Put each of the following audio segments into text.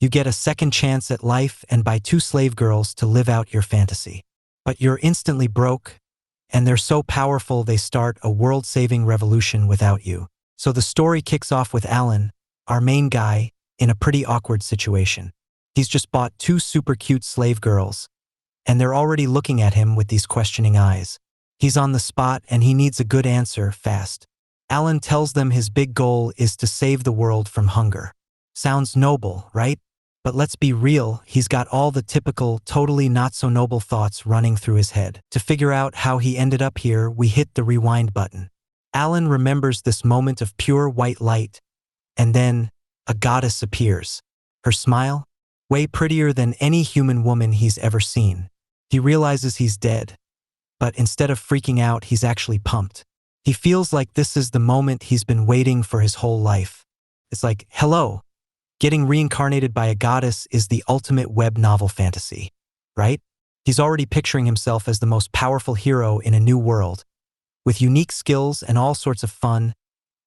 You get a second chance at life and buy 2 slave girls to live out your fantasy. But you're instantly broke, and they're so powerful they start a world-saving revolution without you. So the story kicks off with Alan, our main guy, in a pretty awkward situation. He's just bought 2 super cute slave girls, and they're already looking at him with these questioning eyes. He's on the spot and he needs a good answer fast. Alan tells them his big goal is to save the world from hunger. Sounds noble, right? But let's be real, he's got all the typical, totally not so noble thoughts running through his head. To figure out how he ended up here, we hit the rewind button. Alan remembers this moment of pure white light, and then a goddess appears. Her smile? Way prettier than any human woman he's ever seen. He realizes he's dead, but instead of freaking out, he's actually pumped. He feels like this is the moment he's been waiting for his whole life. It's like, hello. Getting reincarnated by a goddess is the ultimate web novel fantasy, right? He's already picturing himself as the most powerful hero in a new world, with unique skills and all sorts of fun,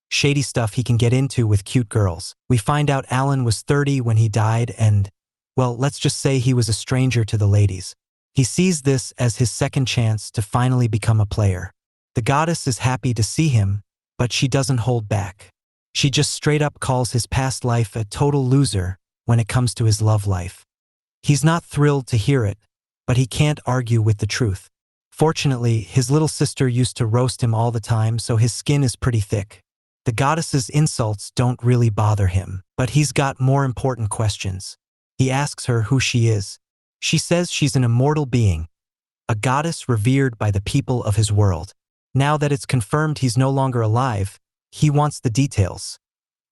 shady stuff he can get into with cute girls. We find out Alan was 30 when he died and, well, let's just say he was a stranger to the ladies. He sees this as his second chance to finally become a player. The goddess is happy to see him, but she doesn't hold back. She just straight up calls his past life a total loser when it comes to his love life. He's not thrilled to hear it, but he can't argue with the truth. Fortunately, his little sister used to roast him all the time, so his skin is pretty thick. The goddess's insults don't really bother him, but he's got more important questions. He asks her who she is. She says she's an immortal being, a goddess revered by the people of his world. Now that it's confirmed he's no longer alive, he wants the details.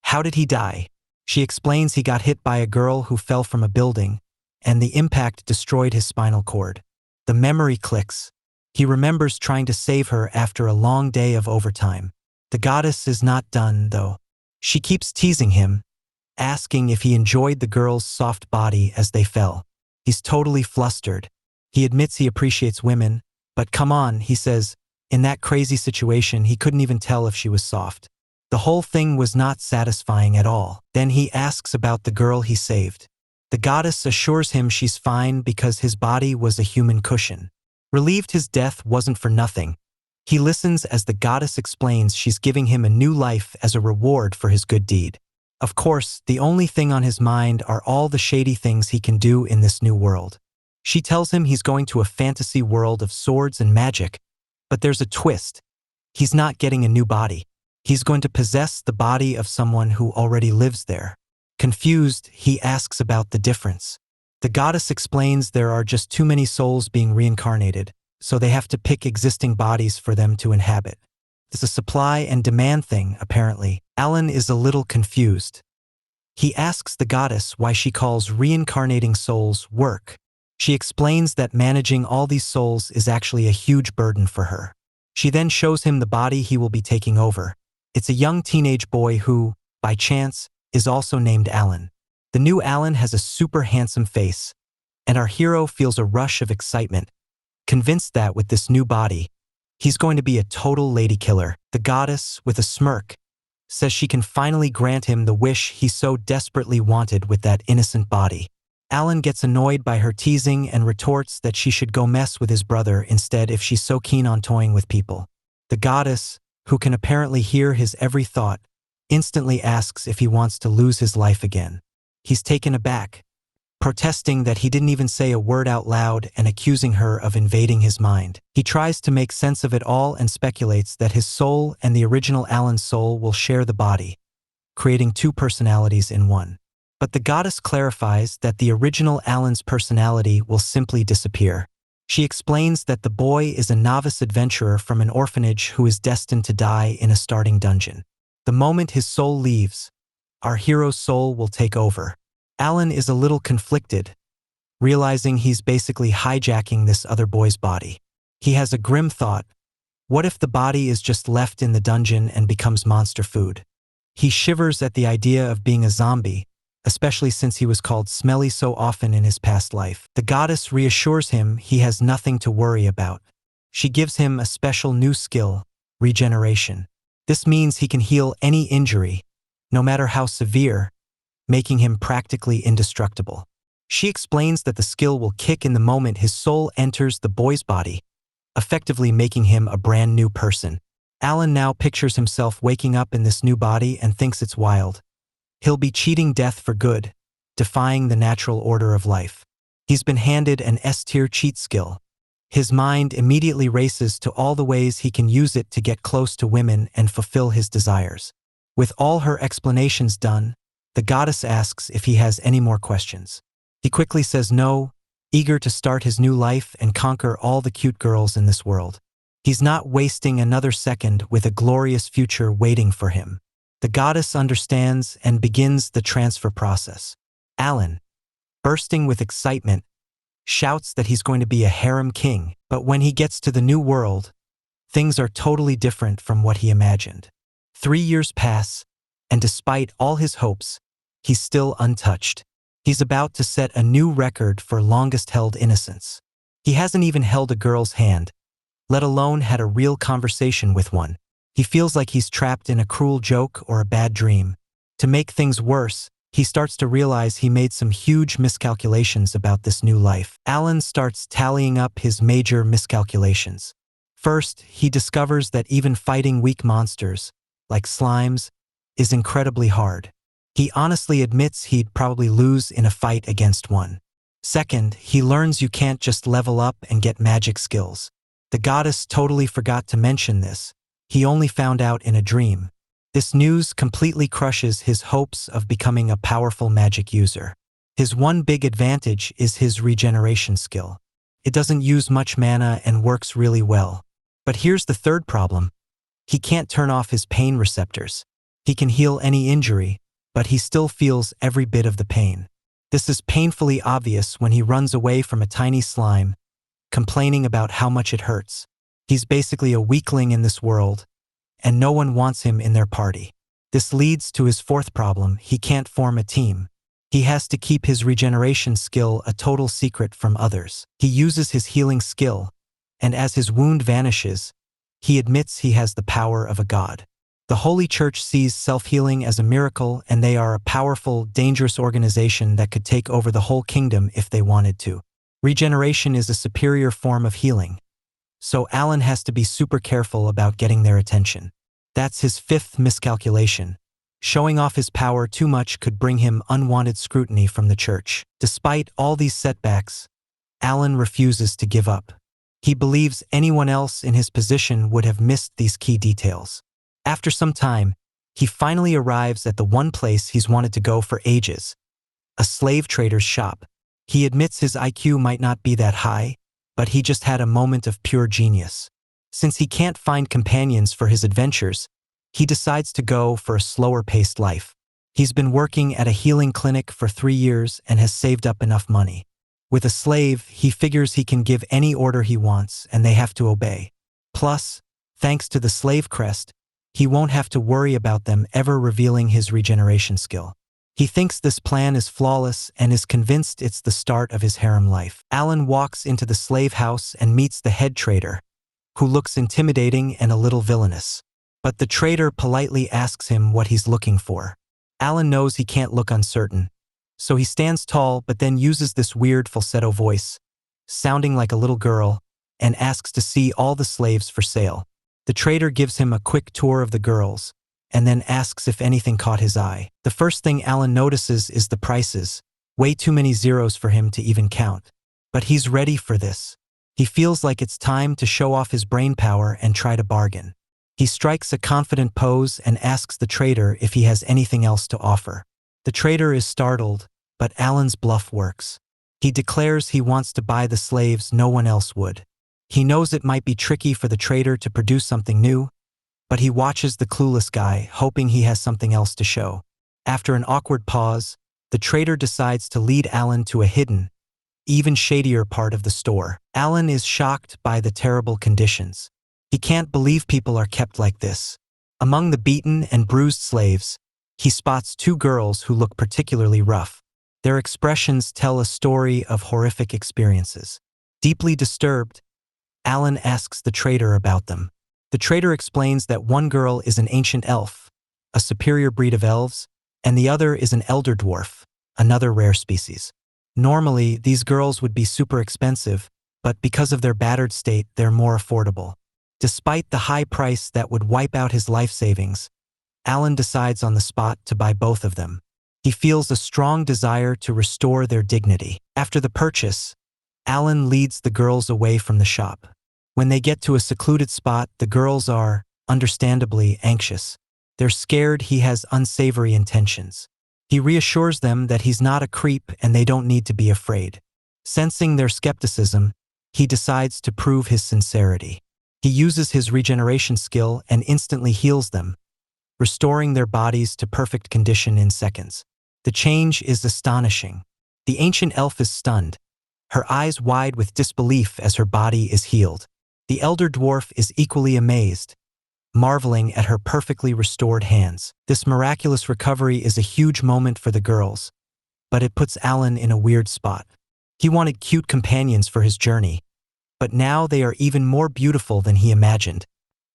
How did he die? She explains he got hit by a girl who fell from a building, and the impact destroyed his spinal cord. The memory clicks. He remembers trying to save her after a long day of overtime. The goddess is not done, though. She keeps teasing him, asking if he enjoyed the girl's soft body as they fell. He's totally flustered. He admits he appreciates women, but come on, he says, in that crazy situation he couldn't even tell if she was soft. The whole thing was not satisfying at all. Then he asks about the girl he saved. The goddess assures him she's fine because his body was a human cushion. Relieved his death wasn't for nothing. He listens as the goddess explains she's giving him a new life as a reward for his good deed. Of course, the only thing on his mind are all the shady things he can do in this new world. She tells him he's going to a fantasy world of swords and magic, but there's a twist. He's not getting a new body. He's going to possess the body of someone who already lives there. Confused, he asks about the difference. The goddess explains there are just too many souls being reincarnated, so they have to pick existing bodies for them to inhabit. It's a supply and demand thing, apparently. Alan is a little confused. He asks the goddess why she calls reincarnating souls work. She explains that managing all these souls is actually a huge burden for her. She then shows him the body he will be taking over. It's a young teenage boy who, by chance, is also named Alan. The new Alan has a super handsome face, and our hero feels a rush of excitement, convinced that with this new body, he's going to be a total lady killer. The goddess, with a smirk, says she can finally grant him the wish he so desperately wanted with that innocent body. Alan gets annoyed by her teasing and retorts that she should go mess with his brother instead if she's so keen on toying with people. The goddess, who can apparently hear his every thought, instantly asks if he wants to lose his life again. He's taken aback, protesting that he didn't even say a word out loud and accusing her of invading his mind. He tries to make sense of it all and speculates that his soul and the original Alan's soul will share the body, creating 2 personalities in one. But the goddess clarifies that the original Alan's personality will simply disappear. She explains that the boy is a novice adventurer from an orphanage who is destined to die in a starting dungeon. The moment his soul leaves, our hero's soul will take over. Alan is a little conflicted, realizing he's basically hijacking this other boy's body. He has a grim thought. What if the body is just left in the dungeon and becomes monster food? He shivers at the idea of being a zombie, especially since he was called smelly so often in his past life. The goddess reassures him he has nothing to worry about. She gives him a special new skill, regeneration. This means he can heal any injury, no matter how severe, making him practically indestructible. She explains that the skill will kick in the moment his soul enters the boy's body, effectively making him a brand new person. Alan now pictures himself waking up in this new body and thinks it's wild. He'll be cheating death for good, defying the natural order of life. He's been handed an S-tier cheat skill. His mind immediately races to all the ways he can use it to get close to women and fulfill his desires. With all her explanations done, the goddess asks if he has any more questions. He quickly says no, eager to start his new life and conquer all the cute girls in this world. He's not wasting another second with a glorious future waiting for him. The goddess understands and begins the transfer process. Alan, bursting with excitement, shouts that he's going to be a harem king, but when he gets to the new world, things are totally different from what he imagined. 3 years pass, and despite all his hopes, he's still untouched. He's about to set a new record for longest-held innocence. He hasn't even held a girl's hand, let alone had a real conversation with one. He feels like he's trapped in a cruel joke or a bad dream. To make things worse, he starts to realize he made some huge miscalculations about this new life. Alan starts tallying up his major miscalculations. First, he discovers that even fighting weak monsters, like slimes, is incredibly hard. He honestly admits he'd probably lose in a fight against one. Second, he learns you can't just level up and get magic skills. The goddess totally forgot to mention this. He only found out in a dream. This news completely crushes his hopes of becoming a powerful magic user. His one big advantage is his regeneration skill. It doesn't use much mana and works really well. But here's the third problem. He can't turn off his pain receptors. He can heal any injury, but he still feels every bit of the pain. This is painfully obvious when he runs away from a tiny slime, complaining about how much it hurts. He's basically a weakling in this world, and no one wants him in their party. This leads to his fourth problem: he can't form a team. He has to keep his regeneration skill a total secret from others. He uses his healing skill, and as his wound vanishes, he admits he has the power of a god. The Holy Church sees self-healing as a miracle, and they are a powerful, dangerous organization that could take over the whole kingdom if they wanted to. Regeneration is a superior form of healing, so Alan has to be super careful about getting their attention. That's his fifth miscalculation. Showing off his power too much could bring him unwanted scrutiny from the church. Despite all these setbacks, Alan refuses to give up. He believes anyone else in his position would have missed these key details. After some time, he finally arrives at the one place he's wanted to go for ages: a slave trader's shop. He admits his IQ might not be that high, but he just had a moment of pure genius. Since he can't find companions for his adventures, he decides to go for a slower-paced life. He's been working at a healing clinic for 3 years and has saved up enough money. With a slave, he figures he can give any order he wants and they have to obey. Plus, thanks to the slave crest, he won't have to worry about them ever revealing his regeneration skill. He thinks this plan is flawless and is convinced it's the start of his harem life. Alan walks into the slave house and meets the head trader, who looks intimidating and a little villainous. But the trader politely asks him what he's looking for. Alan knows he can't look uncertain, so he stands tall but then uses this weird falsetto voice, sounding like a little girl, and asks to see all the slaves for sale. The trader gives him a quick tour of the girls, and then asks if anything caught his eye. The first thing Alan notices is the prices, way too many zeros for him to even count. But he's ready for this. He feels like it's time to show off his brainpower and try to bargain. He strikes a confident pose and asks the trader if he has anything else to offer. The trader is startled, but Alan's bluff works. He declares he wants to buy the slaves no one else would. He knows it might be tricky for the trader to produce something new, but he watches the clueless guy, hoping he has something else to show. After an awkward pause, the trader decides to lead Alan to a hidden, even shadier part of the store. Alan is shocked by the terrible conditions. He can't believe people are kept like this. Among the beaten and bruised slaves, he spots 2 girls who look particularly rough. Their expressions tell a story of horrific experiences. Deeply disturbed, Alan asks the trader about them. The trader explains that one girl is an ancient elf, a superior breed of elves, and the other is an elder dwarf, another rare species. Normally, these girls would be super expensive, but because of their battered state, they're more affordable. Despite the high price that would wipe out his life savings, Alan decides on the spot to buy both of them. He feels a strong desire to restore their dignity. After the purchase, Alan leads the girls away from the shop. When they get to a secluded spot, the girls are, understandably, anxious. They're scared he has unsavory intentions. He reassures them that he's not a creep and they don't need to be afraid. Sensing their skepticism, he decides to prove his sincerity. He uses his regeneration skill and instantly heals them, restoring their bodies to perfect condition in seconds. The change is astonishing. The ancient elf is stunned, her eyes wide with disbelief as her body is healed. The elder dwarf is equally amazed, marveling at her perfectly restored hands. This miraculous recovery is a huge moment for the girls, but it puts Alan in a weird spot. He wanted cute companions for his journey, but now they are even more beautiful than he imagined,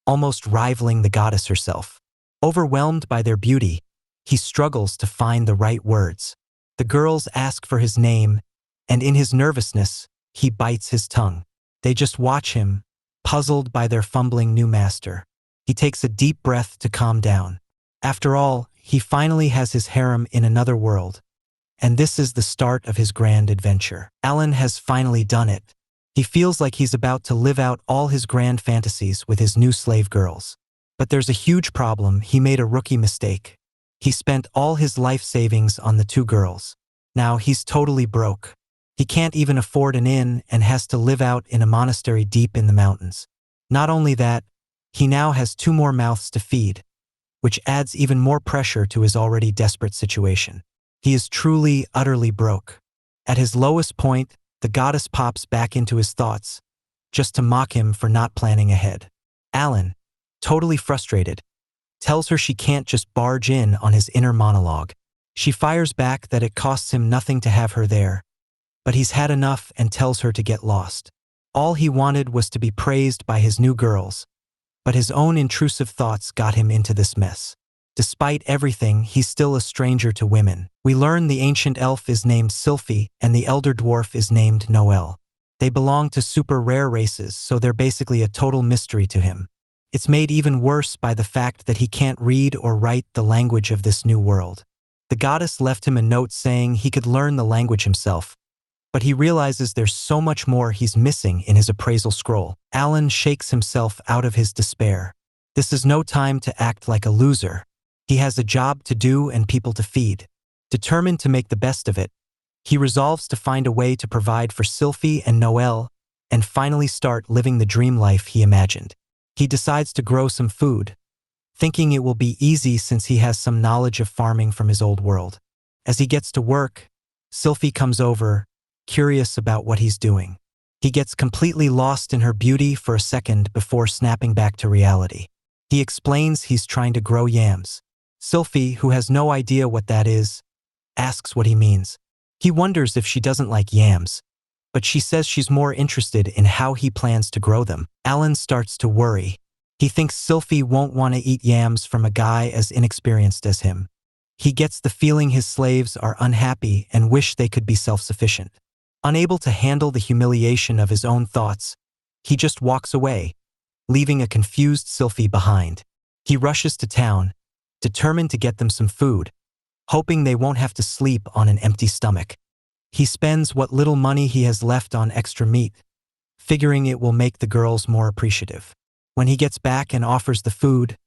almost rivaling the goddess herself. Overwhelmed by their beauty, he struggles to find the right words. The girls ask for his name, and in his nervousness, he bites his tongue. They just watch him, puzzled by their fumbling new master. He takes a deep breath to calm down. After all, he finally has his harem in another world, and this is the start of his grand adventure. Alan has finally done it. He feels like he's about to live out all his grand fantasies with his new slave girls. But there's a huge problem. He made a rookie mistake. He spent all his life savings on the two girls. Now he's totally broke. He can't even afford an inn and has to live out in a monastery deep in the mountains. Not only that, he now has two more mouths to feed, which adds even more pressure to his already desperate situation. He is truly, utterly broke. At his lowest point, the goddess pops back into his thoughts, just to mock him for not planning ahead. Alan, totally frustrated, tells her she can't just barge in on his inner monologue. She fires back that it costs him nothing to have her there, but he's had enough and tells her to get lost. All he wanted was to be praised by his new girls, but his own intrusive thoughts got him into this mess. Despite everything, he's still a stranger to women. We learn the ancient elf is named Sylphie and the elder dwarf is named Noel. They belong to super rare races, so they're basically a total mystery to him. It's made even worse by the fact that he can't read or write the language of this new world. The goddess left him a note saying he could learn the language himself, but he realizes there's so much more he's missing in his appraisal scroll. Alan shakes himself out of his despair. This is no time to act like a loser. He has a job to do and people to feed. Determined to make the best of it, he resolves to find a way to provide for Sylphie and Noel and finally start living the dream life he imagined. He decides to grow some food, thinking it will be easy since he has some knowledge of farming from his old world. As he gets to work, Sylphie comes over, curious about what he's doing. He gets completely lost in her beauty for a second before snapping back to reality. He explains he's trying to grow yams. Sylphie, who has no idea what that is, asks what he means. He wonders if she doesn't like yams, but she says she's more interested in how he plans to grow them. Alan starts to worry. He thinks Sylphie won't want to eat yams from a guy as inexperienced as him. He gets the feeling his slaves are unhappy and wish they could be self-sufficient. Unable to handle the humiliation of his own thoughts, he just walks away, leaving a confused Sylphie behind. He rushes to town, determined to get them some food, hoping they won't have to sleep on an empty stomach. He spends what little money he has left on extra meat, figuring it will make the girls more appreciative. When he gets back and offers the food,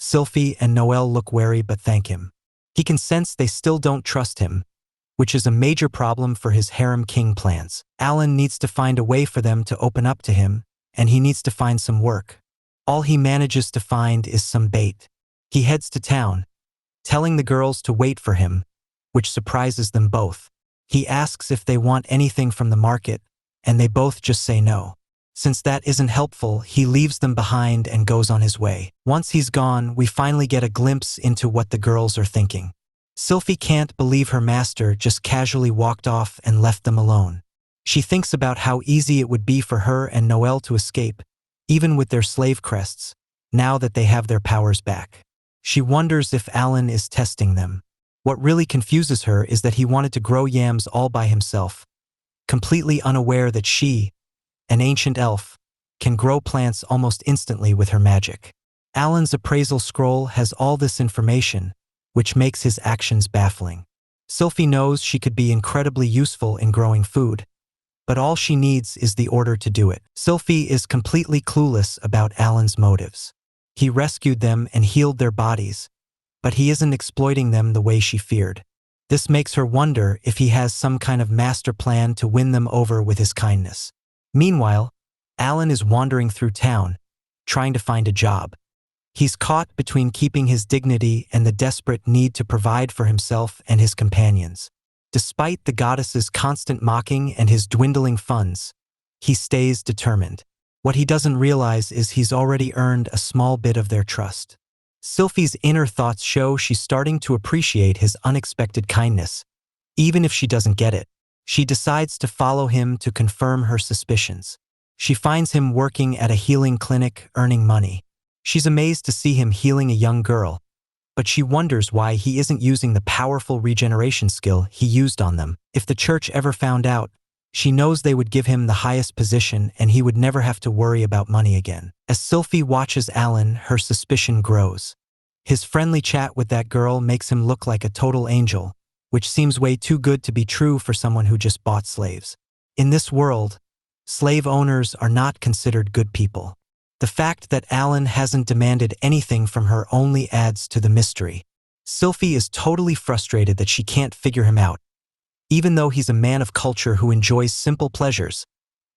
Sylphie and Noel look wary but thank him. He can sense they still don't trust him, which is a major problem for his harem king plans. Alan needs to find a way for them to open up to him, and he needs to find some work. All he manages to find is some bait. He heads to town, telling the girls to wait for him, which surprises them both. He asks if they want anything from the market, and they both just say no. Since that isn't helpful, he leaves them behind and goes on his way. Once he's gone, we finally get a glimpse into what the girls are thinking. Sylphie can't believe her master just casually walked off and left them alone. She thinks about how easy it would be for her and Noel to escape, even with their slave crests, now that they have their powers back. She wonders if Alan is testing them. What really confuses her is that he wanted to grow yams all by himself, completely unaware that she, an ancient elf, can grow plants almost instantly with her magic. Alan's appraisal scroll has all this information, which makes his actions baffling. Sylphie knows she could be incredibly useful in growing food, but all she needs is the order to do it. Sylphie is completely clueless about Alan's motives. He rescued them and healed their bodies, but he isn't exploiting them the way she feared. This makes her wonder if he has some kind of master plan to win them over with his kindness. Meanwhile, Alan is wandering through town, trying to find a job. He's caught between keeping his dignity and the desperate need to provide for himself and his companions. Despite the goddess's constant mocking and his dwindling funds, he stays determined. What he doesn't realize is he's already earned a small bit of their trust. Sylphie's inner thoughts show she's starting to appreciate his unexpected kindness. Even if she doesn't get it, she decides to follow him to confirm her suspicions. She finds him working at a healing clinic, earning money. She's amazed to see him healing a young girl, but she wonders why he isn't using the powerful regeneration skill he used on them. If the church ever found out, she knows they would give him the highest position and he would never have to worry about money again. As Sylphie watches Alan, her suspicion grows. His friendly chat with that girl makes him look like a total angel, which seems way too good to be true for someone who just bought slaves. In this world, slave owners are not considered good people. The fact that Alan hasn't demanded anything from her only adds to the mystery. Sylphie is totally frustrated that she can't figure him out, even though he's a man of culture who enjoys simple pleasures,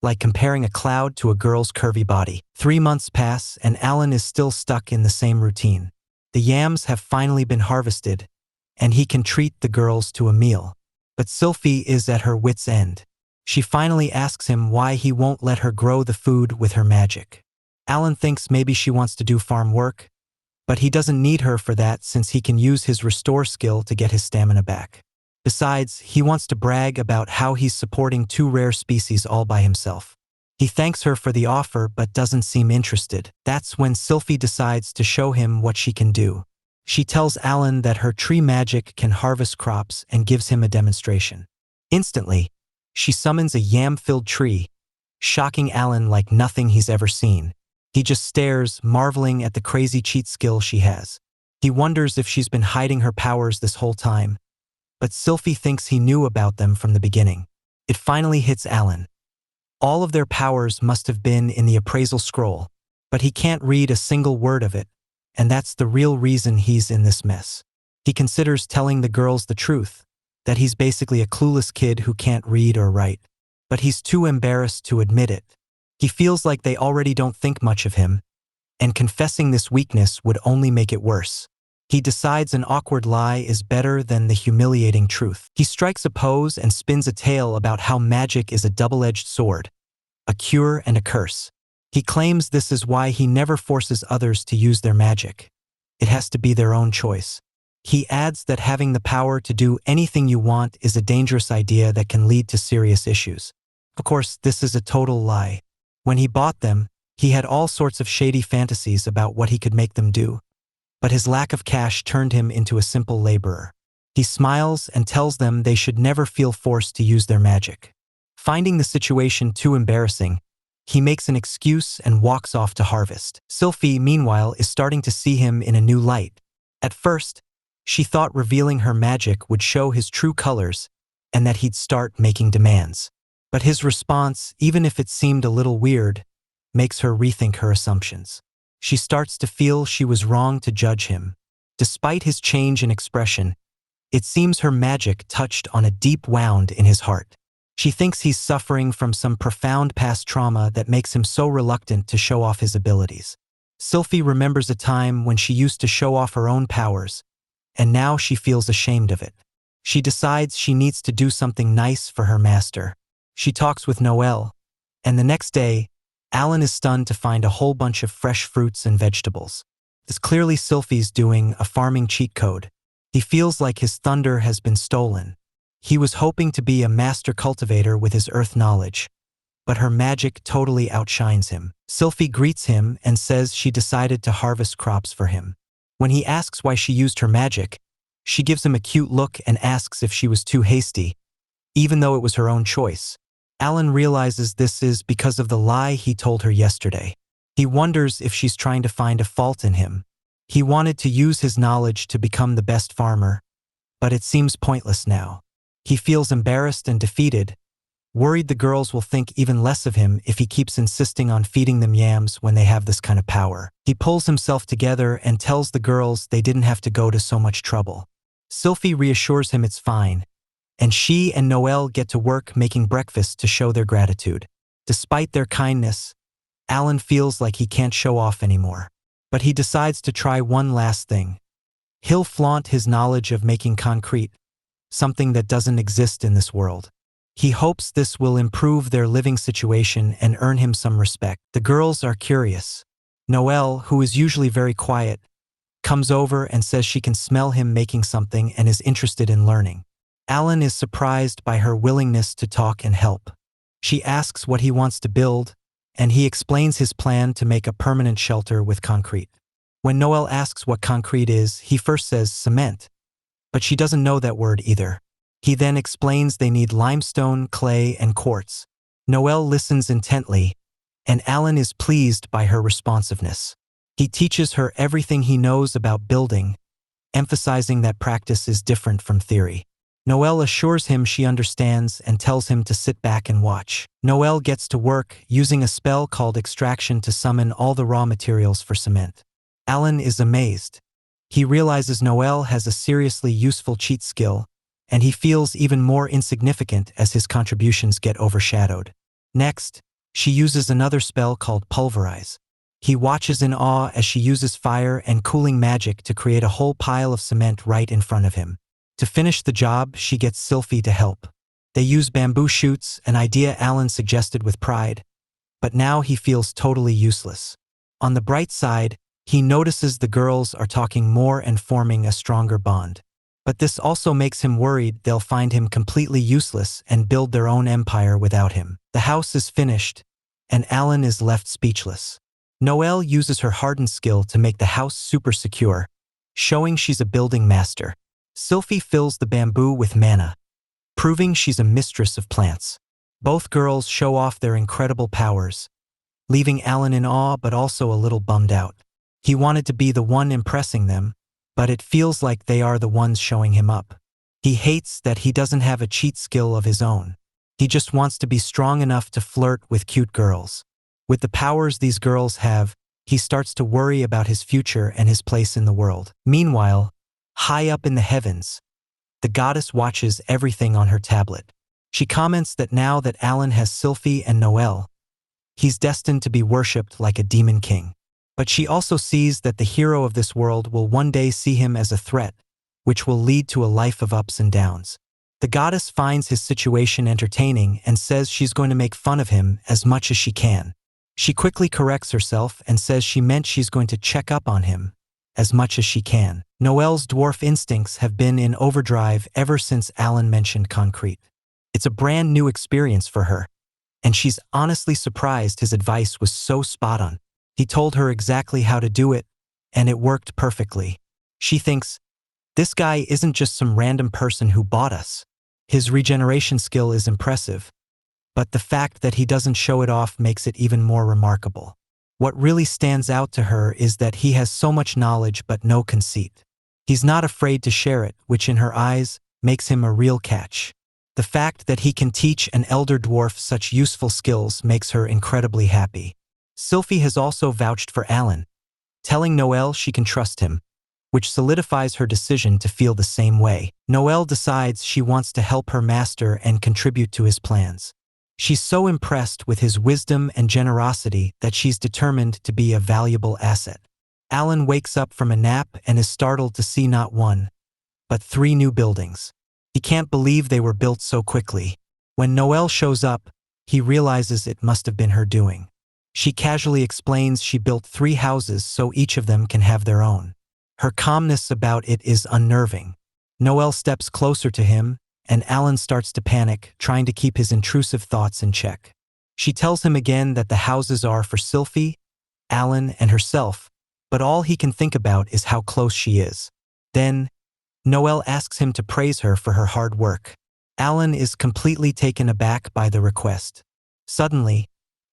like comparing a cloud to a girl's curvy body. 3 months pass and Alan is still stuck in the same routine. The yams have finally been harvested, and he can treat the girls to a meal. But Sylphie is at her wit's end. She finally asks him why he won't let her grow the food with her magic. Alan thinks maybe she wants to do farm work, but he doesn't need her for that since he can use his restore skill to get his stamina back. Besides, he wants to brag about how he's supporting 2 rare species all by himself. He thanks her for the offer but doesn't seem interested. That's when Sylphie decides to show him what she can do. She tells Alan that her tree magic can harvest crops and gives him a demonstration. Instantly, she summons a yam-filled tree, shocking Alan like nothing he's ever seen. He just stares, marveling at the crazy cheat skill she has. He wonders if she's been hiding her powers this whole time, but Sylphie thinks he knew about them from the beginning. It finally hits Alan. All of their powers must have been in the appraisal scroll, but he can't read a single word of it, and that's the real reason he's in this mess. He considers telling the girls the truth, that he's basically a clueless kid who can't read or write, but he's too embarrassed to admit it. He feels like they already don't think much of him, and confessing this weakness would only make it worse. He decides an awkward lie is better than the humiliating truth. He strikes a pose and spins a tale about how magic is a double-edged sword, a cure and a curse. He claims this is why he never forces others to use their magic. It has to be their own choice. He adds that having the power to do anything you want is a dangerous idea that can lead to serious issues. Of course, this is a total lie. When he bought them, he had all sorts of shady fantasies about what he could make them do. But his lack of cash turned him into a simple laborer. He smiles and tells them they should never feel forced to use their magic. Finding the situation too embarrassing, he makes an excuse and walks off to harvest. Sylphie, meanwhile, is starting to see him in a new light. At first, she thought revealing her magic would show his true colors and that he'd start making demands. But his response, even if it seemed a little weird, makes her rethink her assumptions. She starts to feel she was wrong to judge him. Despite his change in expression, it seems her magic touched on a deep wound in his heart. She thinks he's suffering from some profound past trauma that makes him so reluctant to show off his abilities. Sylphie remembers a time when she used to show off her own powers, and now she feels ashamed of it. She decides she needs to do something nice for her master. She talks with Noelle, and the next day, Alan is stunned to find a whole bunch of fresh fruits and vegetables. This clearly Sylphie's doing a farming cheat code. He feels like his thunder has been stolen. He was hoping to be a master cultivator with his earth knowledge, but her magic totally outshines him. Sylphie greets him and says she decided to harvest crops for him. When he asks why she used her magic, She gives him a cute look and asks if she was too hasty, even though it was her own choice. Alan realizes this is because of the lie he told her yesterday. He wonders if she's trying to find a fault in him. He wanted to use his knowledge to become the best farmer, but it seems pointless now. He feels embarrassed and defeated, worried the girls will think even less of him if he keeps insisting on feeding them yams when they have this kind of power. He pulls himself together and tells the girls they didn't have to go to so much trouble. Sylphie reassures him it's fine, and she and Noelle get to work making breakfast to show their gratitude. Despite their kindness, Alan feels like he can't show off anymore. But he decides to try one last thing. He'll flaunt his knowledge of making concrete, something that doesn't exist in this world. He hopes this will improve their living situation and earn him some respect. The girls are curious. Noelle, who is usually very quiet, comes over and says she can smell him making something and is interested in learning. Alan is surprised by her willingness to talk and help. She asks what he wants to build, and he explains his plan to make a permanent shelter with concrete. When Noelle asks what concrete is, he first says cement, but she doesn't know that word either. He then explains they need limestone, clay, and quartz. Noelle listens intently, and Alan is pleased by her responsiveness. He teaches her everything he knows about building, emphasizing that practice is different from theory. Noelle assures him she understands and tells him to sit back and watch. Noelle gets to work using a spell called extraction to summon all the raw materials for cement. Alan is amazed. He realizes Noelle has a seriously useful cheat skill, and he feels even more insignificant as his contributions get overshadowed. Next, she uses another spell called pulverize. He watches in awe as she uses fire and cooling magic to create a whole pile of cement right in front of him. To finish the job, she gets Sylphie to help. They use bamboo shoots, an idea Alan suggested with pride, but now he feels totally useless. On the bright side, he notices the girls are talking more and forming a stronger bond. But this also makes him worried they'll find him completely useless and build their own empire without him. The house is finished, and Alan is left speechless. Noelle uses her hardened skill to make the house super secure, showing she's a building master. Sylphie fills the bamboo with mana, proving she's a mistress of plants. Both girls show off their incredible powers, leaving Alan in awe but also a little bummed out. He wanted to be the one impressing them, but it feels like they are the ones showing him up. He hates that he doesn't have a cheat skill of his own. He just wants to be strong enough to flirt with cute girls. With the powers these girls have, he starts to worry about his future and his place in the world. Meanwhile, high up in the heavens, the goddess watches everything on her tablet. She comments that now that Alan has Sylphie and Noelle, he's destined to be worshipped like a demon king. But she also sees that the hero of this world will one day see him as a threat, which will lead to a life of ups and downs. The goddess finds his situation entertaining and says she's going to make fun of him as much as she can. She quickly corrects herself and says she meant she's going to check up on him as much as she can. Noelle's dwarf instincts have been in overdrive ever since Alan mentioned concrete. It's a brand new experience for her, and she's honestly surprised his advice was so spot on. He told her exactly how to do it, and it worked perfectly. She thinks, this guy isn't just some random person who bought us. His regeneration skill is impressive, but the fact that he doesn't show it off makes it even more remarkable. What really stands out to her is that he has so much knowledge but no conceit. He's not afraid to share it, which in her eyes makes him a real catch. The fact that he can teach an elder dwarf such useful skills makes her incredibly happy. Sylphie has also vouched for Alan, telling Noelle she can trust him, which solidifies her decision to feel the same way. Noelle decides she wants to help her master and contribute to his plans. She's so impressed with his wisdom and generosity that she's determined to be a valuable asset. Alan wakes up from a nap and is startled to see not one, but 3 new buildings. He can't believe they were built so quickly. When Noelle shows up, he realizes it must have been her doing. She casually explains she built 3 houses so each of them can have their own. Her calmness about it is unnerving. Noelle steps closer to him, and Alan starts to panic, trying to keep his intrusive thoughts in check. She tells him again that the houses are for Sylphie, Alan, and herself, but all he can think about is how close she is. Then, Noelle asks him to praise her for her hard work. Alan is completely taken aback by the request. Suddenly,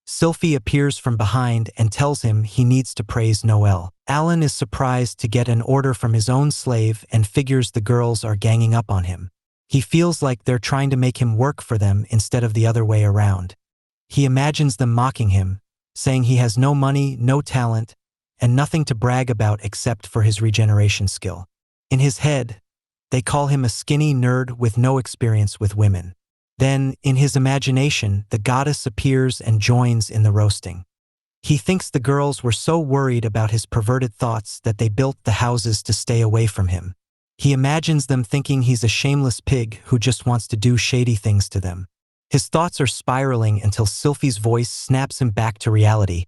Sylphie appears from behind and tells him he needs to praise Noelle. Alan is surprised to get an order from his own slave and figures the girls are ganging up on him. He feels like they're trying to make him work for them instead of the other way around. He imagines them mocking him, saying he has no money, no talent, and nothing to brag about except for his regeneration skill. In his head, they call him a skinny nerd with no experience with women. Then, in his imagination, the goddess appears and joins in the roasting. He thinks the girls were so worried about his perverted thoughts that they built the houses to stay away from him. He imagines them thinking he's a shameless pig who just wants to do shady things to them. His thoughts are spiraling until Sylphie's voice snaps him back to reality,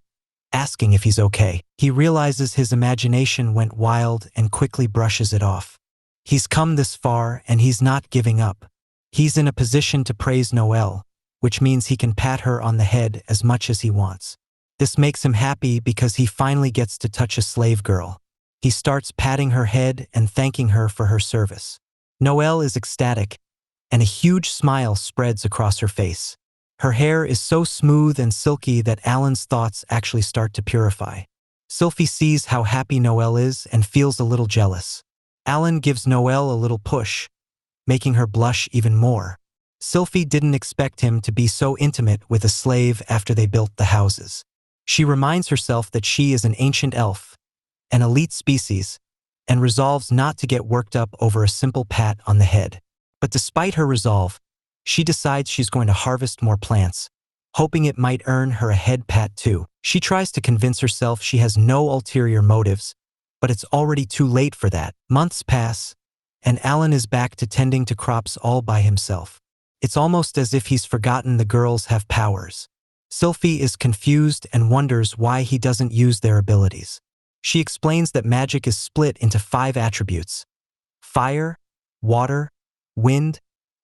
asking if he's okay. He realizes his imagination went wild and quickly brushes it off. He's come this far and he's not giving up. He's in a position to praise Noelle, which means he can pat her on the head as much as he wants. This makes him happy because he finally gets to touch a slave girl. He starts patting her head and thanking her for her service. Noelle is ecstatic, and a huge smile spreads across her face. Her hair is so smooth and silky that Alan's thoughts actually start to purify. Sylphie sees how happy Noelle is and feels a little jealous. Alan gives Noelle a little push, making her blush even more. Sylphie didn't expect him to be so intimate with a slave after they built the houses. She reminds herself that she is an ancient elf, an elite species, and resolves not to get worked up over a simple pat on the head. But despite her resolve, she decides she's going to harvest more plants, hoping it might earn her a head pat too. She tries to convince herself she has no ulterior motives, but it's already too late for that. Months pass, and Alan is back to tending to crops all by himself. It's almost as if he's forgotten the girls have powers. Sylphie is confused and wonders why he doesn't use their abilities. She explains that magic is split into 5 attributes: fire, water, wind,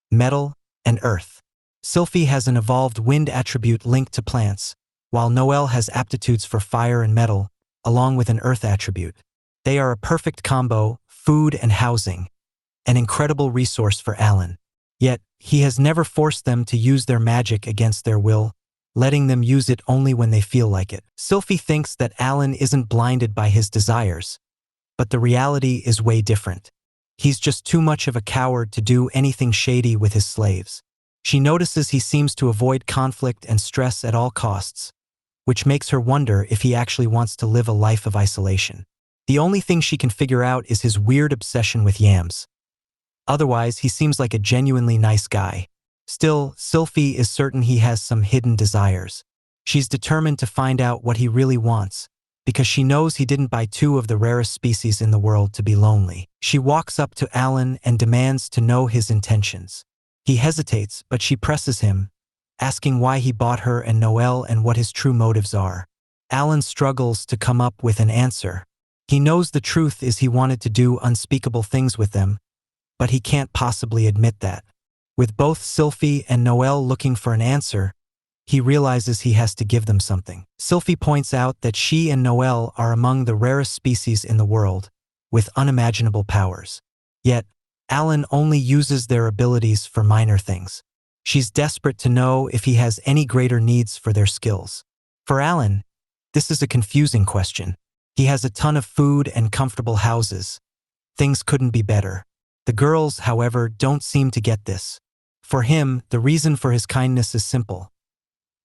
metal, and earth. Sylphie has an evolved wind attribute linked to plants, while Noelle has aptitudes for fire and metal, along with an earth attribute. They are a perfect combo, food and housing, an incredible resource for Alan. Yet, he has never forced them to use their magic against their will, letting them use it only when they feel like it. Sylphie thinks that Alan isn't blinded by his desires, but the reality is way different. He's just too much of a coward to do anything shady with his slaves. She notices he seems to avoid conflict and stress at all costs, which makes her wonder if he actually wants to live a life of isolation. The only thing she can figure out is his weird obsession with yams. Otherwise, he seems like a genuinely nice guy. Still, Sylphie is certain he has some hidden desires. She's determined to find out what he really wants, because she knows he didn't buy 2 of the rarest species in the world to be lonely. She walks up to Alan and demands to know his intentions. He hesitates, but she presses him, asking why he bought her and Noelle and what his true motives are. Alan struggles to come up with an answer. He knows the truth is he wanted to do unspeakable things with them, but he can't possibly admit that. With both Sylphie and Noelle looking for an answer, he realizes he has to give them something. Sylphie points out that she and Noelle are among the rarest species in the world, with unimaginable powers. Yet, Alan only uses their abilities for minor things. She's desperate to know if he has any greater needs for their skills. For Alan, this is a confusing question. He has a ton of food and comfortable houses. Things couldn't be better. The girls, however, don't seem to get this. For him, the reason for his kindness is simple.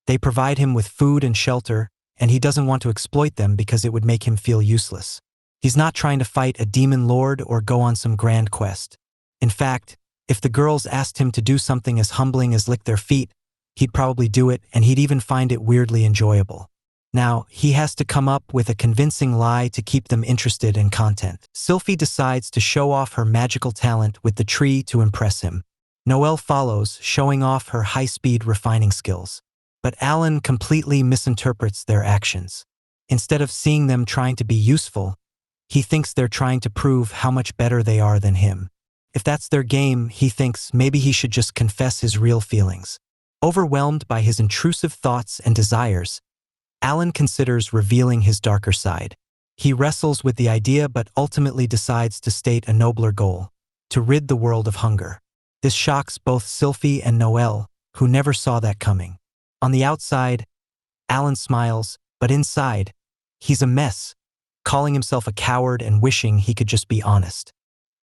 They provide him with food and shelter, and he doesn't want to exploit them because it would make him feel useless. He's not trying to fight a demon lord or go on some grand quest. In fact, if the girls asked him to do something as humbling as lick their feet, he'd probably do it, and he'd even find it weirdly enjoyable. Now, he has to come up with a convincing lie to keep them interested in content. Sylphie decides to show off her magical talent with the tree to impress him. Noelle follows, showing off her high-speed refining skills. But Alan completely misinterprets their actions. Instead of seeing them trying to be useful, he thinks they're trying to prove how much better they are than him. If that's their game, he thinks maybe he should just confess his real feelings. Overwhelmed by his intrusive thoughts and desires, Alan considers revealing his darker side. He wrestles with the idea but ultimately decides to state a nobler goal: to rid the world of hunger. This shocks both Sylphie and Noelle, who never saw that coming. On the outside, Alan smiles, but inside, he's a mess, calling himself a coward and wishing he could just be honest.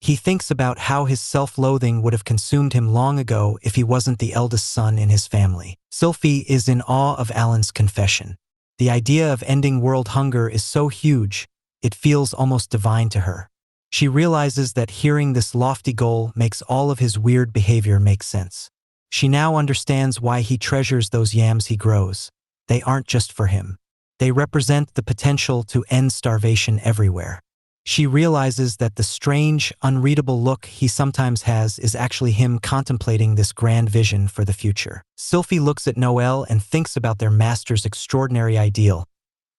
He thinks about how his self-loathing would have consumed him long ago if he wasn't the eldest son in his family. Sylphie is in awe of Alan's confession. The idea of ending world hunger is so huge, it feels almost divine to her. She realizes that hearing this lofty goal makes all of his weird behavior make sense. She now understands why he treasures those yams he grows. They aren't just for him. They represent the potential to end starvation everywhere. She realizes that the strange, unreadable look he sometimes has is actually him contemplating this grand vision for the future. Sylphie looks at Noelle and thinks about their master's extraordinary ideal,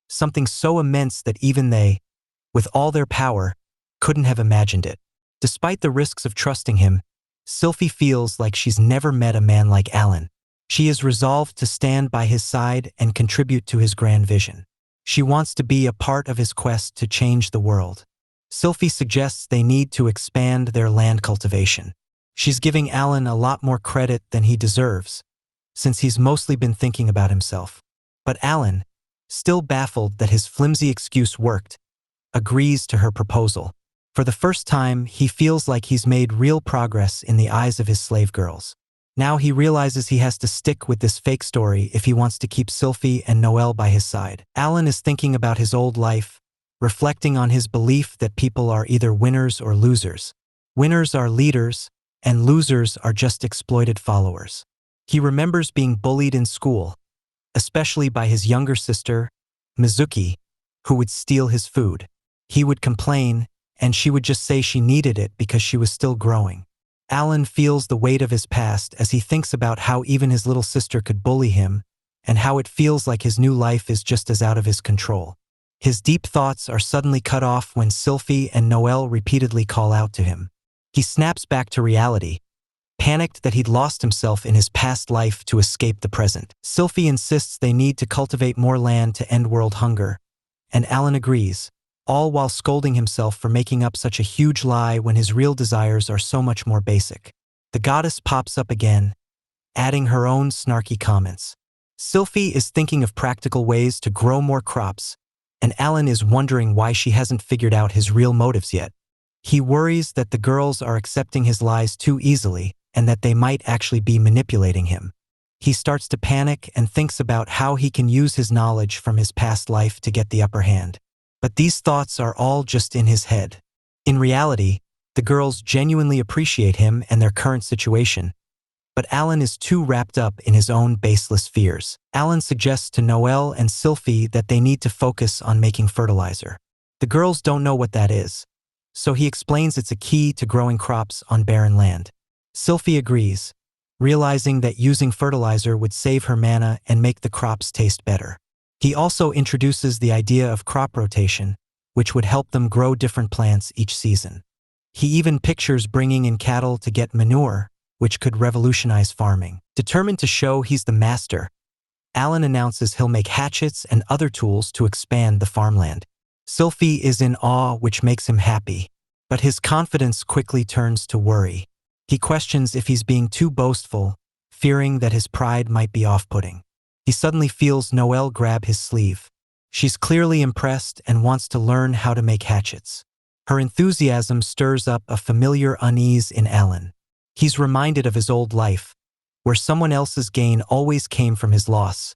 something so immense that even they, with all their power, couldn't have imagined it. Despite the risks of trusting him, Sylphie feels like she's never met a man like Alan. She is resolved to stand by his side and contribute to his grand vision. She wants to be a part of his quest to change the world. Sylphie suggests they need to expand their land cultivation. She's giving Alan a lot more credit than he deserves, since he's mostly been thinking about himself. But Alan, still baffled that his flimsy excuse worked, agrees to her proposal. For the first time, he feels like he's made real progress in the eyes of his slave girls. Now he realizes he has to stick with this fake story if he wants to keep Sylphie and Noelle by his side. Alan is thinking about his old life, reflecting on his belief that people are either winners or losers. Winners are leaders, and losers are just exploited followers. He remembers being bullied in school, especially by his younger sister, Mizuki, who would steal his food. He would complain, and she would just say she needed it because she was still growing. Alan feels the weight of his past as he thinks about how even his little sister could bully him, and how it feels like his new life is just as out of his control. His deep thoughts are suddenly cut off when Sylphie and Noelle repeatedly call out to him. He snaps back to reality, panicked that he'd lost himself in his past life to escape the present. Sylphie insists they need to cultivate more land to end world hunger, and Alan agrees, all while scolding himself for making up such a huge lie when his real desires are so much more basic. The goddess pops up again, adding her own snarky comments. Sylphie is thinking of practical ways to grow more crops, and Alan is wondering why she hasn't figured out his real motives yet. He worries that the girls are accepting his lies too easily and that they might actually be manipulating him. He starts to panic and thinks about how he can use his knowledge from his past life to get the upper hand. But these thoughts are all just in his head. In reality, the girls genuinely appreciate him and their current situation, but Alan is too wrapped up in his own baseless fears. Alan suggests to Noelle and Sylphie that they need to focus on making fertilizer. The girls don't know what that is, so he explains it's a key to growing crops on barren land. Sylphie agrees, realizing that using fertilizer would save her mana and make the crops taste better. He also introduces the idea of crop rotation, which would help them grow different plants each season. He even pictures bringing in cattle to get manure, which could revolutionize farming. Determined to show he's the master, Alan announces he'll make hatchets and other tools to expand the farmland. Sylphie is in awe, which makes him happy, but his confidence quickly turns to worry. He questions if he's being too boastful, fearing that his pride might be off-putting. He suddenly feels Noelle grab his sleeve. She's clearly impressed and wants to learn how to make hatchets. Her enthusiasm stirs up a familiar unease in Alan. He's reminded of his old life, where someone else's gain always came from his loss,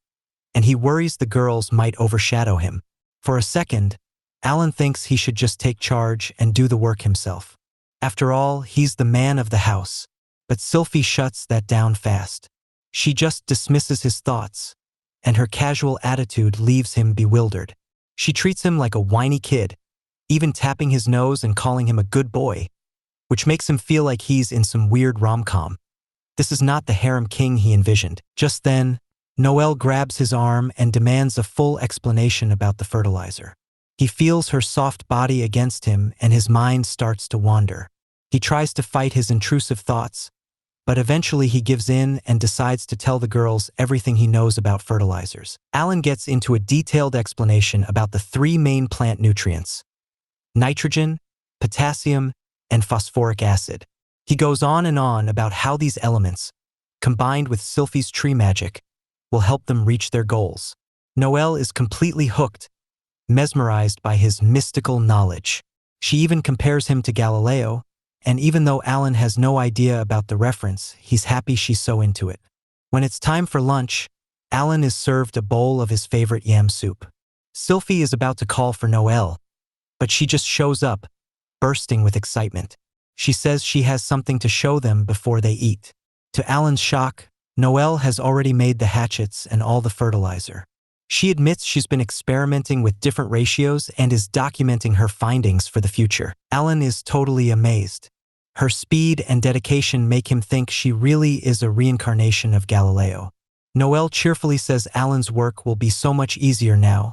and he worries the girls might overshadow him. For a second, Alan thinks he should just take charge and do the work himself. After all, he's the man of the house. But Sylphie shuts that down fast. She just dismisses his thoughts, and her casual attitude leaves him bewildered. She treats him like a whiny kid, even tapping his nose and calling him a good boy, which makes him feel like he's in some weird rom-com. This is not the harem king he envisioned. Just then, Noelle grabs his arm and demands a full explanation about the fertilizer. He feels her soft body against him and his mind starts to wander. He tries to fight his intrusive thoughts, but eventually he gives in and decides to tell the girls everything he knows about fertilizers. Alan gets into a detailed explanation about the 3 main plant nutrients: nitrogen, potassium, and phosphoric acid. He goes on and on about how these elements, combined with Sylphie's tree magic, will help them reach their goals. Noelle is completely hooked, mesmerized by his mystical knowledge. She even compares him to Galileo, and even though Alan has no idea about the reference, he's happy she's so into it. When it's time for lunch, Alan is served a bowl of his favorite yam soup. Sylphie is about to call for Noelle, but she just shows up, bursting with excitement. She says she has something to show them before they eat. To Alan's shock, Noelle has already made the hatchets and all the fertilizer. She admits she's been experimenting with different ratios and is documenting her findings for the future. Alan is totally amazed. Her speed and dedication make him think she really is a reincarnation of Galileo. Noelle cheerfully says Alan's work will be so much easier now,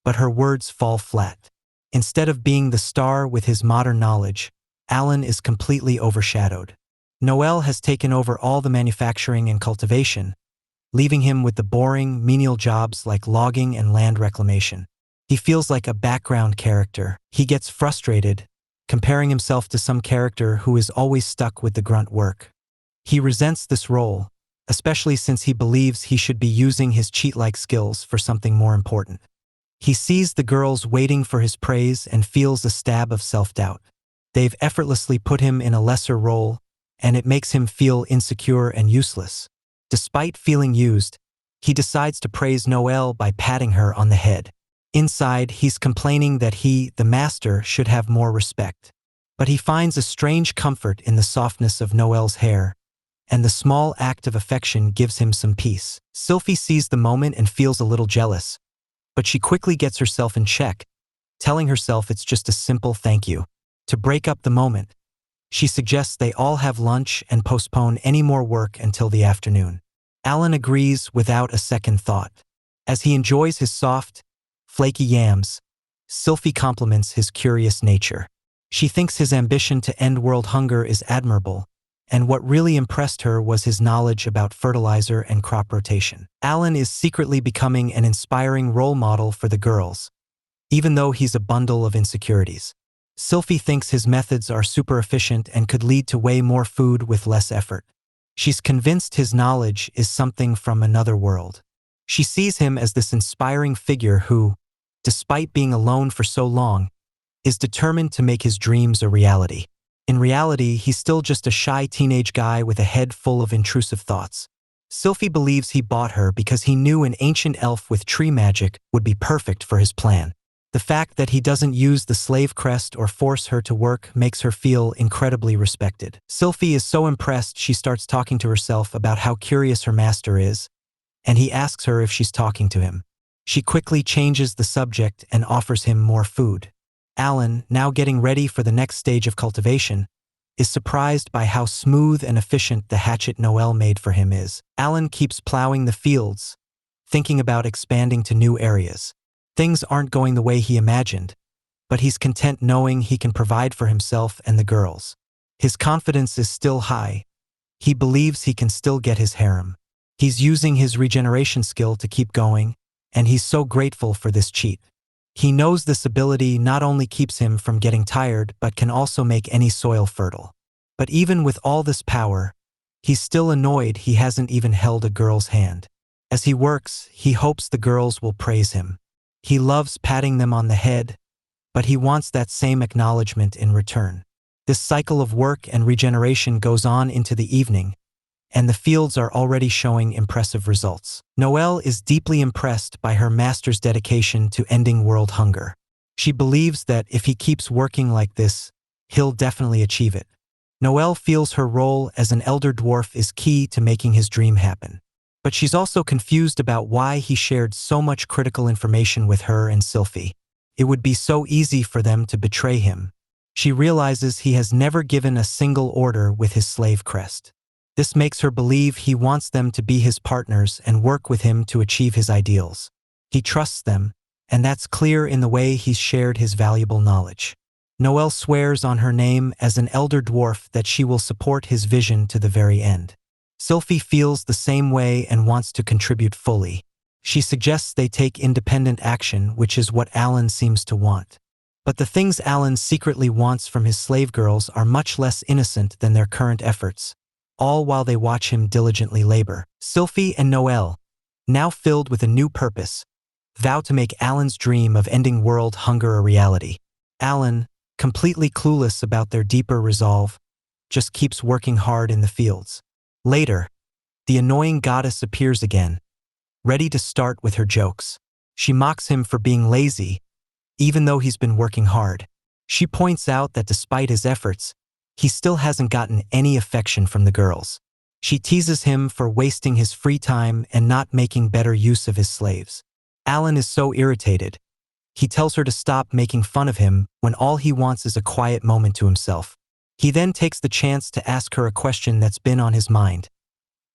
but her words fall flat. Instead of being the star with his modern knowledge, Alan is completely overshadowed. Noelle has taken over all the manufacturing and cultivation, leaving him with the boring, menial jobs like logging and land reclamation. He feels like a background character. He gets frustrated, comparing himself to some character who is always stuck with the grunt work. He resents this role, especially since he believes he should be using his cheat-like skills for something more important. He sees the girls waiting for his praise and feels a stab of self-doubt. They've effortlessly put him in a lesser role, and it makes him feel insecure and useless. Despite feeling used, he decides to praise Noelle by patting her on the head. Inside, he's complaining that he, the master, should have more respect. But he finds a strange comfort in the softness of Noelle's hair, and the small act of affection gives him some peace. Sylphie sees the moment and feels a little jealous, but she quickly gets herself in check, telling herself it's just a simple thank you. To break up the moment, she suggests they all have lunch and postpone any more work until the afternoon. Alan agrees without a second thought. As he enjoys his soft, flaky yams, Sylphie compliments his curious nature. She thinks his ambition to end world hunger is admirable, and what really impressed her was his knowledge about fertilizer and crop rotation. Alan is secretly becoming an inspiring role model for the girls, even though he's a bundle of insecurities. Sylphie thinks his methods are super efficient and could lead to way more food with less effort. She's convinced his knowledge is something from another world. She sees him as this inspiring figure who, despite being alone for so long, is determined to make his dreams a reality. In reality, he's still just a shy teenage guy with a head full of intrusive thoughts. Sylphie believes he bought her because he knew an ancient elf with tree magic would be perfect for his plan. The fact that he doesn't use the slave crest or force her to work makes her feel incredibly respected. Sylphie is so impressed she starts talking to herself about how curious her master is, and he asks her if she's talking to him. She quickly changes the subject and offers him more food. Alan, now getting ready for the next stage of cultivation, is surprised by how smooth and efficient the hatchet Noelle made for him is. Alan keeps plowing the fields, thinking about expanding to new areas. Things aren't going the way he imagined, but he's content knowing he can provide for himself and the girls. His confidence is still high. He believes he can still get his harem. He's using his regeneration skill to keep going, and he's so grateful for this cheat. He knows this ability not only keeps him from getting tired, but can also make any soil fertile. But even with all this power, he's still annoyed he hasn't even held a girl's hand. As he works, he hopes the girls will praise him. He loves patting them on the head, but he wants that same acknowledgement in return. This cycle of work and regeneration goes on into the evening, and the fields are already showing impressive results. Noelle is deeply impressed by her master's dedication to ending world hunger. She believes that if he keeps working like this, he'll definitely achieve it. Noelle feels her role as an elder dwarf is key to making his dream happen. But she's also confused about why he shared so much critical information with her and Sylphie. It would be so easy for them to betray him. She realizes he has never given a single order with his slave crest. This makes her believe he wants them to be his partners and work with him to achieve his ideals. He trusts them, and that's clear in the way he's shared his valuable knowledge. Noelle swears on her name as an elder dwarf that she will support his vision to the very end. Sylphie feels the same way and wants to contribute fully. She suggests they take independent action, which is what Alan seems to want. But the things Alan secretly wants from his slave girls are much less innocent than their current efforts, all while they watch him diligently labor. Sylphie and Noelle, now filled with a new purpose, vow to make Alan's dream of ending world hunger a reality. Alan, completely clueless about their deeper resolve, just keeps working hard in the fields. Later, the annoying goddess appears again, ready to start with her jokes. She mocks him for being lazy, even though he's been working hard. She points out that despite his efforts, he still hasn't gotten any affection from the girls. She teases him for wasting his free time and not making better use of his slaves. Alan is so irritated. He tells her to stop making fun of him when all he wants is a quiet moment to himself. He then takes the chance to ask her a question that's been on his mind.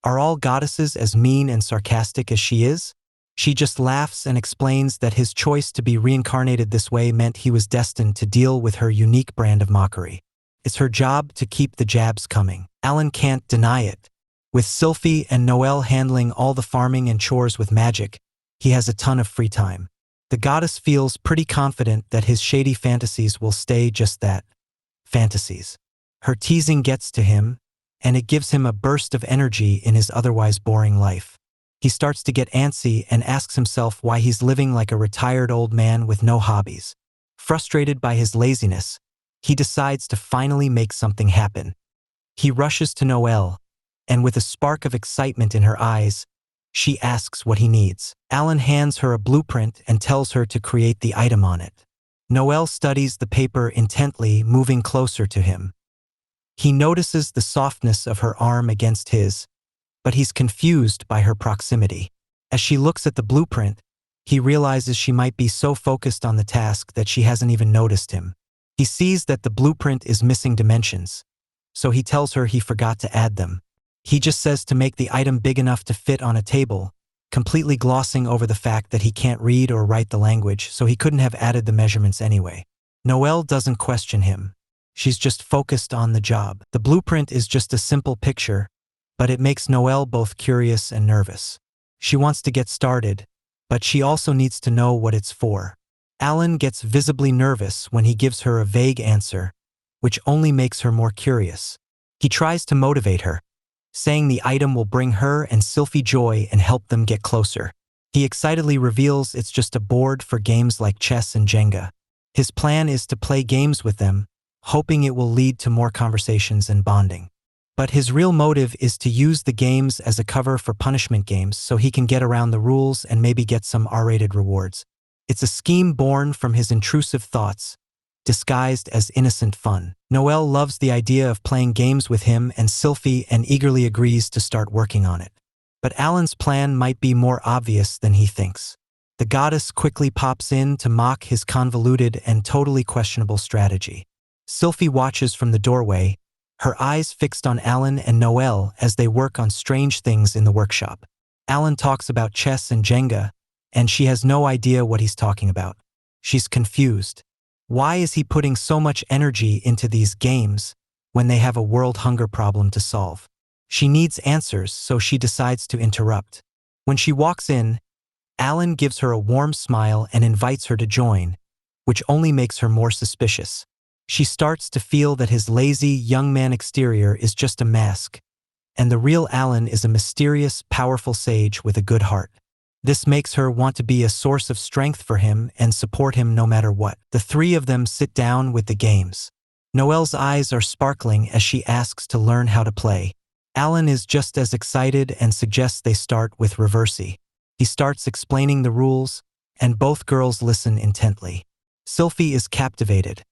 Are all goddesses as mean and sarcastic as she is? She just laughs and explains that his choice to be reincarnated this way meant he was destined to deal with her unique brand of mockery. It's her job to keep the jabs coming. Alan can't deny it. With Sylphie and Noelle handling all the farming and chores with magic, he has a ton of free time. The goddess feels pretty confident that his shady fantasies will stay just that, fantasies. Her teasing gets to him, and it gives him a burst of energy in his otherwise boring life. He starts to get antsy and asks himself why he's living like a retired old man with no hobbies. Frustrated by his laziness, he decides to finally make something happen. He rushes to Noelle, and with a spark of excitement in her eyes, she asks what he needs. Alan hands her a blueprint and tells her to create the item on it. Noelle studies the paper intently, moving closer to him. He notices the softness of her arm against his, but he's confused by her proximity. As she looks at the blueprint, he realizes she might be so focused on the task that she hasn't even noticed him. He sees that the blueprint is missing dimensions, so he tells her he forgot to add them. He just says to make the item big enough to fit on a table, completely glossing over the fact that he can't read or write the language, so he couldn't have added the measurements anyway. Noelle doesn't question him. She's just focused on the job. The blueprint is just a simple picture, but it makes Noelle both curious and nervous. She wants to get started, but she also needs to know what it's for. Alan gets visibly nervous when he gives her a vague answer, which only makes her more curious. He tries to motivate her, saying the item will bring her and Sylphie joy and help them get closer. He excitedly reveals it's just a board for games like chess and Jenga. His plan is to play games with them, hoping it will lead to more conversations and bonding. But his real motive is to use the games as a cover for punishment games so he can get around the rules and maybe get some R-rated rewards. It's a scheme born from his intrusive thoughts, disguised as innocent fun. Noelle loves the idea of playing games with him and Sylphie and eagerly agrees to start working on it. But Alan's plan might be more obvious than he thinks. The goddess quickly pops in to mock his convoluted and totally questionable strategy. Sylphie watches from the doorway, her eyes fixed on Alan and Noelle as they work on strange things in the workshop. Alan talks about chess and Jenga, and she has no idea what he's talking about. She's confused. Why is he putting so much energy into these games when they have a world hunger problem to solve? She needs answers, so she decides to interrupt. When she walks in, Alan gives her a warm smile and invites her to join, which only makes her more suspicious. She starts to feel that his lazy, young man exterior is just a mask, and the real Alan is a mysterious, powerful sage with a good heart. This makes her want to be a source of strength for him and support him no matter what. The three of them sit down with the games. Noelle's eyes are sparkling as she asks to learn how to play. Alan is just as excited and suggests they start with Reversi. He starts explaining the rules, and both girls listen intently. Sylphie is captivated,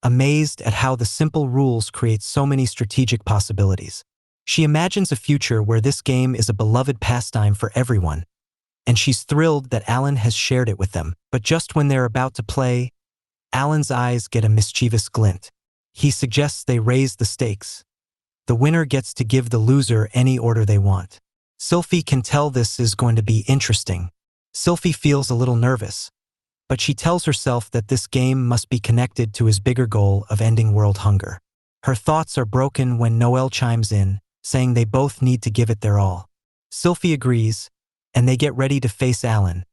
amazed at how the simple rules create so many strategic possibilities. She imagines a future where this game is a beloved pastime for everyone, and she's thrilled that Alan has shared it with them. But just when they're about to play, Alan's eyes get a mischievous glint. He suggests they raise the stakes. The winner gets to give the loser any order they want. Sylphie can tell this is going to be interesting. Sylphie feels a little nervous, but she tells herself that this game must be connected to his bigger goal of ending world hunger. Her thoughts are broken when Noelle chimes in, saying they both need to give it their all. Sylphie agrees, and they get ready to face Alan,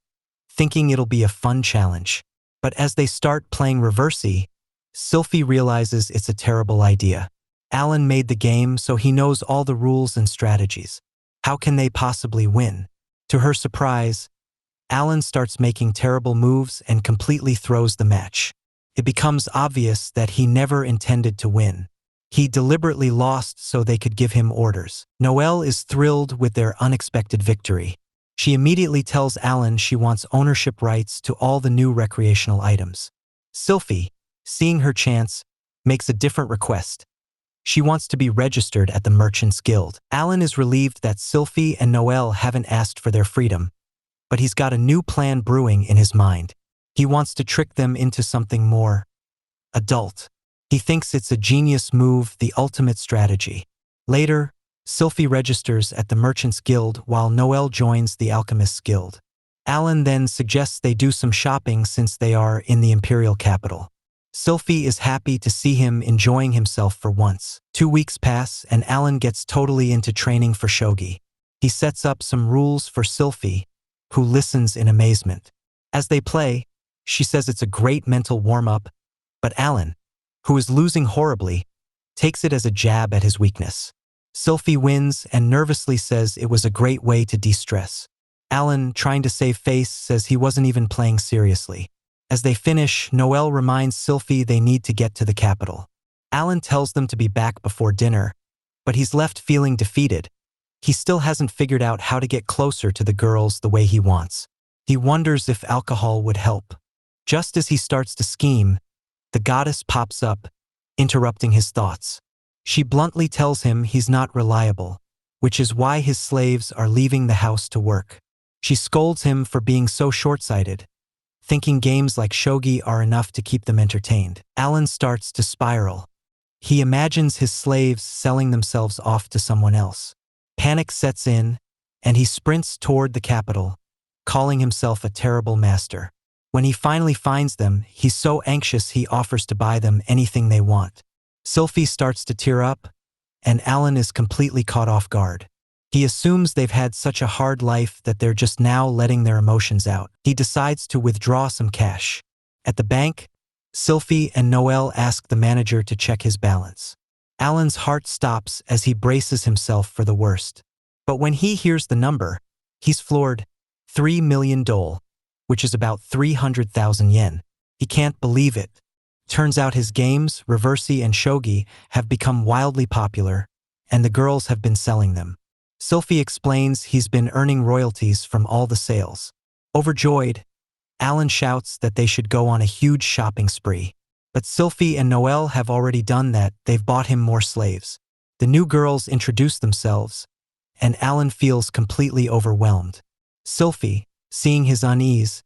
thinking it'll be a fun challenge. But as they start playing Reversi, Sylphie realizes it's a terrible idea. Alan made the game, so he knows all the rules and strategies. How can they possibly win? To her surprise, Alan starts making terrible moves and completely throws the match. It becomes obvious that he never intended to win. He deliberately lost so they could give him orders. Noelle is thrilled with their unexpected victory. She immediately tells Alan she wants ownership rights to all the new recreational items. Sylphie, seeing her chance, makes a different request. She wants to be registered at the Merchants Guild. Alan is relieved that Sylphie and Noelle haven't asked for their freedom, but he's got a new plan brewing in his mind. He wants to trick them into something more adult. He thinks it's a genius move, the ultimate strategy. Later, Sylphie registers at the Merchants Guild while Noelle joins the Alchemists Guild. Alan then suggests they do some shopping since they are in the Imperial capital. Sylphie is happy to see him enjoying himself for once. 2 weeks pass and Alan gets totally into training for shogi. He sets up some rules for Sylphie, who listens in amazement. As they play, she says it's a great mental warm-up, but Alan, who is losing horribly, takes it as a jab at his weakness. Sylphie wins and nervously says it was a great way to de-stress. Alan, trying to save face, says he wasn't even playing seriously. As they finish, Noelle reminds Sylphie they need to get to the capital. Alan tells them to be back before dinner, but he's left feeling defeated. He still hasn't figured out how to get closer to the girls the way he wants. He wonders if alcohol would help. Just as he starts to scheme, the goddess pops up, interrupting his thoughts. She bluntly tells him he's not reliable, which is why his slaves are leaving the house to work. She scolds him for being so short-sighted, thinking games like shogi are enough to keep them entertained. Alan starts to spiral. He imagines his slaves selling themselves off to someone else. Panic sets in, and he sprints toward the capital, calling himself a terrible master. When he finally finds them, he's so anxious he offers to buy them anything they want. Sylphie starts to tear up, and Alan is completely caught off guard. He assumes they've had such a hard life that they're just now letting their emotions out. He decides to withdraw some cash. At the bank, Sylphie and Noelle ask the manager to check his balance. Alan's heart stops as he braces himself for the worst. But when he hears the number, he's floored. 3 million dole, which is about 300,000 yen. He can't believe it. Turns out his games, Reversi and Shogi, have become wildly popular, and the girls have been selling them. Sylphie explains he's been earning royalties from all the sales. Overjoyed, Alan shouts that they should go on a huge shopping spree. But Sylphie and Noelle have already done that. They've bought him more slaves. The new girls introduce themselves, and Alan feels completely overwhelmed. Sylphie, seeing his unease,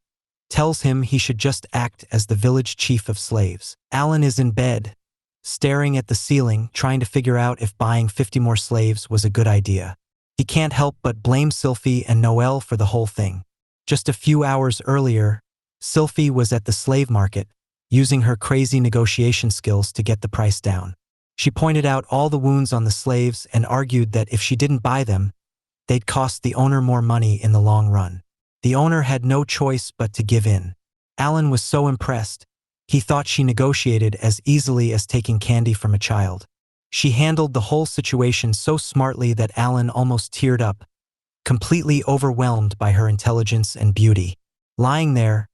tells him he should just act as the village chief of slaves. Alan is in bed, staring at the ceiling, trying to figure out if buying 50 more slaves was a good idea. He can't help but blame Sylphie and Noelle for the whole thing. Just a few hours earlier, Sylphie was at the slave market, using her crazy negotiation skills to get the price down. She pointed out all the wounds on the slaves and argued that if she didn't buy them, they'd cost the owner more money in the long run. The owner had no choice but to give in. Alan was so impressed. He thought she negotiated as easily as taking candy from a child. She handled the whole situation so smartly that Alan almost teared up, completely overwhelmed by her intelligence and beauty. Lying there,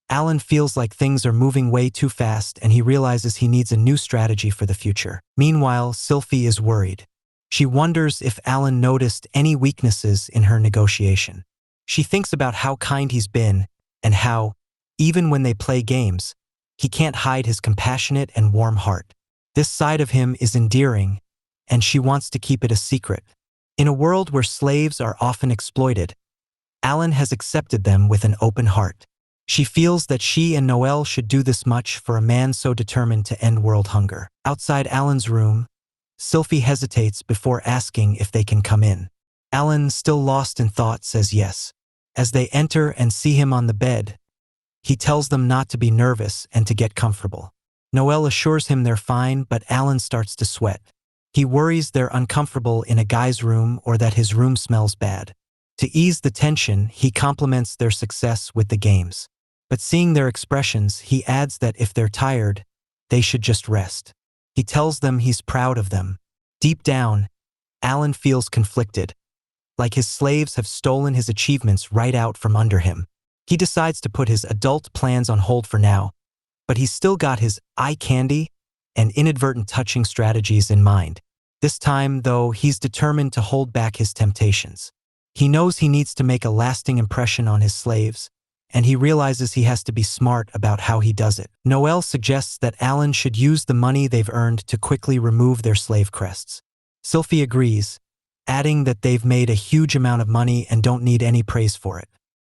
Alan feels like things are moving way too fast and he realizes he needs a new strategy for the future. Meanwhile, Sylphie is worried. She wonders if Alan noticed any weaknesses in her negotiation. She thinks about how kind he's been and how, even when they play games, he can't hide his compassionate and warm heart. This side of him is endearing, and she wants to keep it a secret. In a world where slaves are often exploited, Alan has accepted them with an open heart. She feels that she and Noelle should do this much for a man so determined to end world hunger. Outside Alan's room, Sylphie hesitates before asking if they can come in. Alan, still lost in thought, says yes. As they enter and see him on the bed, he tells them not to be nervous and to get comfortable. Noelle assures him they're fine, but Alan starts to sweat. He worries they're uncomfortable in a guy's room or that his room smells bad. To ease the tension, he compliments their success with the games. But seeing their expressions, he adds that if they're tired, they should just rest. He tells them he's proud of them. Deep down, Alan feels conflicted, like his slaves have stolen his achievements right out from under him. He decides to put his adult plans on hold for now, but he's still got his eye candy and inadvertent touching strategies in mind. This time, though, he's determined to hold back his temptations. He knows he needs to make a lasting impression on his slaves, and he realizes he has to be smart about how he does it. Noel suggests that Alan should use the money they've earned to quickly remove their slave crests. Sylphie agrees, adding that they've made a huge amount of money and don't need any praise for it.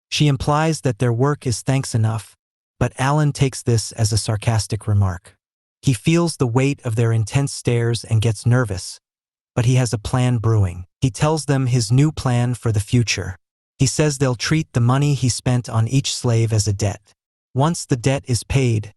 She implies that their work is thanks enough, but Alan takes this as a sarcastic remark. He feels the weight of their intense stares and gets nervous, but he has a plan brewing. He tells them his new plan for the future. He says they'll treat the money he spent on each slave as a debt. Once the debt is paid,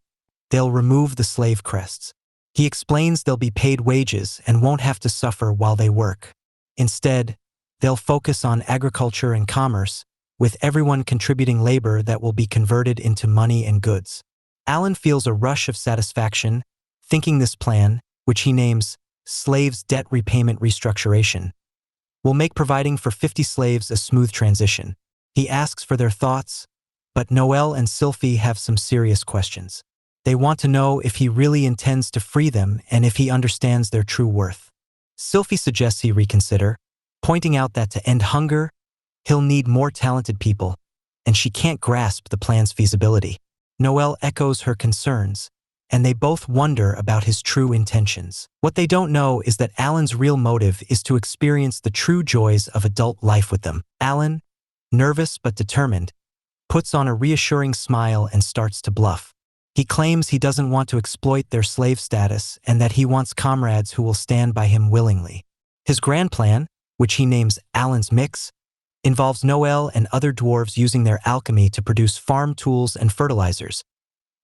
they'll remove the slave crests. He explains they'll be paid wages and won't have to suffer while they work. Instead, they'll focus on agriculture and commerce, with everyone contributing labor that will be converted into money and goods. Alan feels a rush of satisfaction, thinking this plan, which he names Slaves' Debt Repayment Restructuration, will make providing for 50 slaves a smooth transition. He asks for their thoughts, but Noel and Sylphie have some serious questions. They want to know if he really intends to free them and if he understands their true worth. Sylphie suggests he reconsider, pointing out that to end hunger, he'll need more talented people, and she can't grasp the plan's feasibility. Noel echoes her concerns, and they both wonder about his true intentions. What they don't know is that Alan's real motive is to experience the true joys of adult life with them. Alan, nervous but determined, puts on a reassuring smile and starts to bluff. He claims he doesn't want to exploit their slave status and that he wants comrades who will stand by him willingly. His grand plan, which he names Alan's Mix, involves Noel and other dwarves using their alchemy to produce farm tools and fertilizers,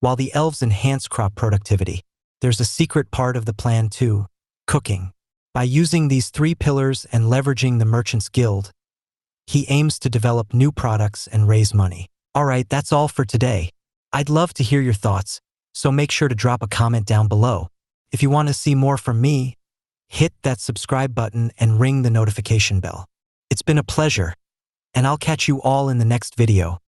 while the elves enhance crop productivity. There's a secret part of the plan too: cooking. By using these 3 pillars and leveraging the Merchants Guild, he aims to develop new products and raise money. Alright, that's all for today. I'd love to hear your thoughts, so make sure to drop a comment down below. If you want to see more from me, hit that subscribe button and ring the notification bell. It's been a pleasure, and I'll catch you all in the next video.